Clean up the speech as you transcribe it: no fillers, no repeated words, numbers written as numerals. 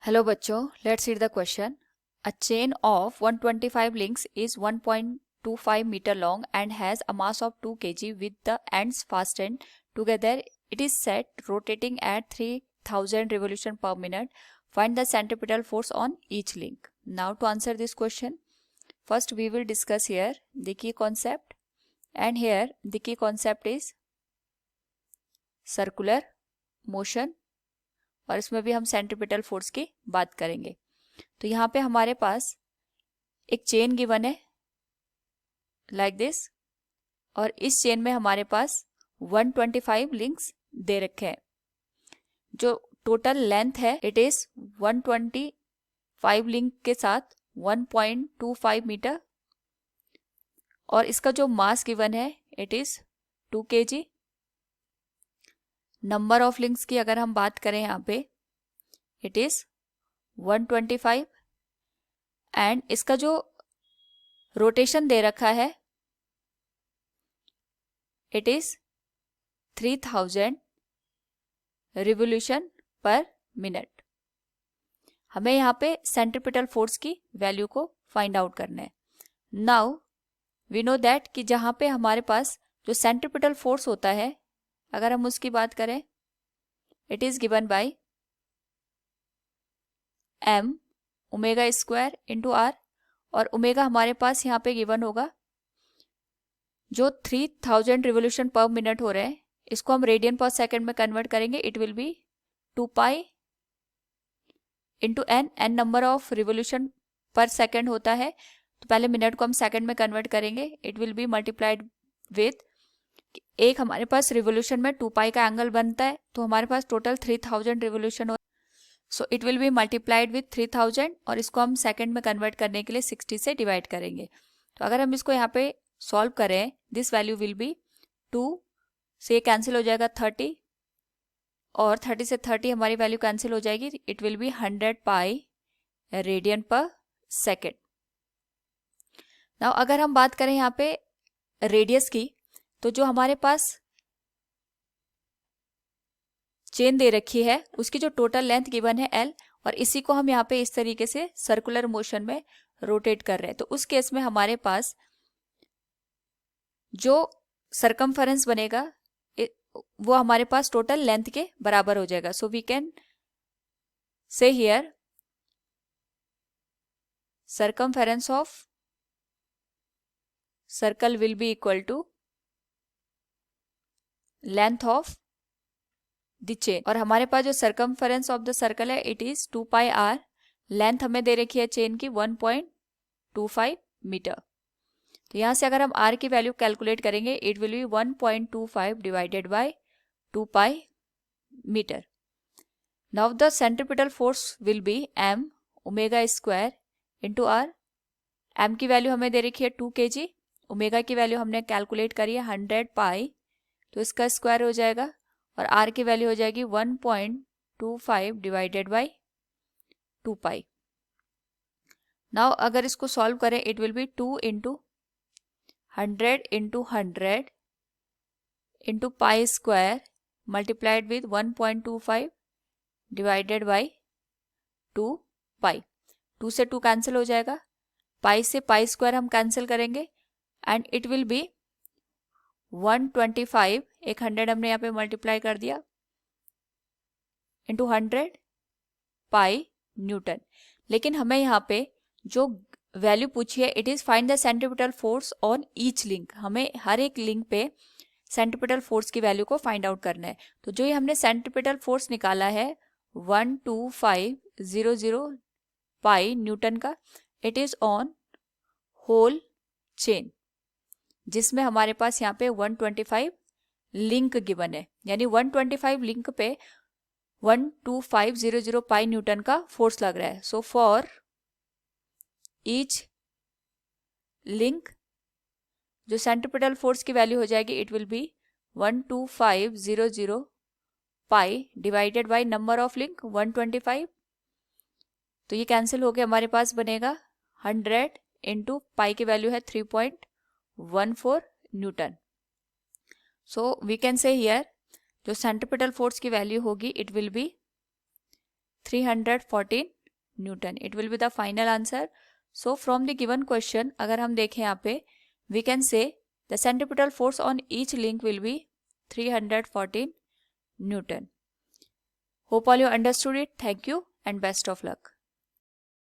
Hello बच्चों, let's read the question. A chain of 125 links is 1.25 meter long and has a mass of 2 kg with the ends fastened together. It is set rotating at 3000 revolution per minute. Find the centripetal force on each link. Now to answer this question, first we will discuss here the key concept, and here the key concept is circular motion, और इसमें भी हम centripetal force की बात करेंगे. तो यहाँ पे हमारे पास एक चेन गिवन है लाइक दिस, और इस चेन में हमारे पास 125 लिंक्स दे रखे हैं. जो टोटल लेंथ है इट इज 125 लिंक के साथ 1.25 मीटर, और इसका जो मास गिवन है it is 2 kg. Number of links की अगर हम बात करें यहाँ पे इट इज 125, एंड इसका जो रोटेशन दे रखा है it is 3000 revolution per minute. हमें यहाँ पे सेंट्रीपिटल फोर्स की वैल्यू को फाइंड आउट करना है. नाउ वी नो दैट कि जहाँ पे हमारे पास जो सेंट्रीपिटल फोर्स होता है, अगर हम उसकी बात करें it is given by m omega square into R, और ओमेगा हमारे पास यहाँ पे गिवन होगा. जो 3000 रिवोल्यूशन पर मिनट हो रहे हैं इसको हम रेडियन पर सेकंड में कन्वर्ट करेंगे. It will be 2 pi into N. N number of revolution per second होता है, तो पहले मिनट को हम सेकंड में कन्वर्ट करेंगे. It will B multiplied with एक हमारे पास रिवोल्यूशन में 2 पाई का एंगल बनता है, तो हमारे पास टोटल 3000 रिवोल्यूशन हो. So it will B multiplied with 3000, और इसको हम सेकंड में कन्वर्ट करने के लिए 60 से डिवाइड करेंगे. तो अगर हम इसको यहाँ पे सॉल्व करें दिस वैल्यू विल बी 2 से कैंसिल हो जाएगा 30, और 30 से 30 हमारी वैल्यू कैंसिल हो जाएगी. It will B 100 pi radian पर सेकेंड. नाउ अगर हम बात करें यहाँ पे रेडियस की, तो जो हमारे पास चेन दे रखी है उसकी जो टोटल लेंथ गिवन है L, और इसी को हम यहाँ पे इस तरीके से सर्कुलर मोशन में रोटेट कर रहे हैं. तो उस केस में हमारे पास जो सरकमफेरेंस बनेगा वो हमारे पास टोटल लेंथ के बराबर हो जाएगा. So we can say here circumference of circle will be equal to length of the chain. और हमारे पास जो सरकमफेरेंस ऑफ द सर्कल है it is 2 pi R. Length हमें दे रखी है चेन की 1.25 मीटर. तो यहां से अगर हम आर की वैल्यू कैलकुलेट करेंगे it will be 1.25 divided by 2 pi metre. Now the centripetal force will be m omega square into R. m की वैल्यू हमें दे रखी है 2 kg, ओमेगा की वैल्यू हमने कैलकुलेट करी है 100 पाई, तो इसका स्क्वायर हो जाएगा, और r की वैल्यू हो जाएगी 1.25 डिवाइडेड बाय 2 पाई. नाउ अगर इसको सॉल्व करें it will be 2 into 100 into 100 into pi square multiplied with 1.25 divided by 2 पाई. 2 से 2 कैंसिल हो जाएगा, पाई से पाई स्क्वायर हम कैंसिल करेंगे, एंड इट विल बी 125, एक 100 हमने यहाँ पे मल्टीप्लाई कर दिया, इंटू 100 पाई न्यूटन. लेकिन हमें यहाँ पे जो वैल्यू पूछी है it is find the centripetal force on each link. हमें हर एक लिंक पे सेंट्रीपिटल फोर्स की वैल्यू को फाइंड आउट करना है. तो जो ये हमने सेंट्रीपिटल फोर्स निकाला है 12500 पाई न्यूटन का, it is on whole chain, जिसमें हमारे पास यहाँ पे 125 लिंक गिवन है. यानी 125 लिंक पे 12500 पाई न्यूटन का फोर्स लग रहा है. सो फॉर ईच लिंक जो सेंट्रीपिटल फोर्स की वैल्यू हो जाएगी it will B 12500 pi divided by number of link 125. तो ये कैंसिल होके हमारे पास बनेगा 100 इंटू पाई की वैल्यू है 3.14 newton. So we can say here जो सेंट्रीपिटल फोर्स की वैल्यू होगी it will be 314 newton. It will be the final answer. So from the given question अगर हम देखें यहाँ पे, we can say the centripetal force on each link will be 314 newton. Hope all you understood it. Thank you and best of luck.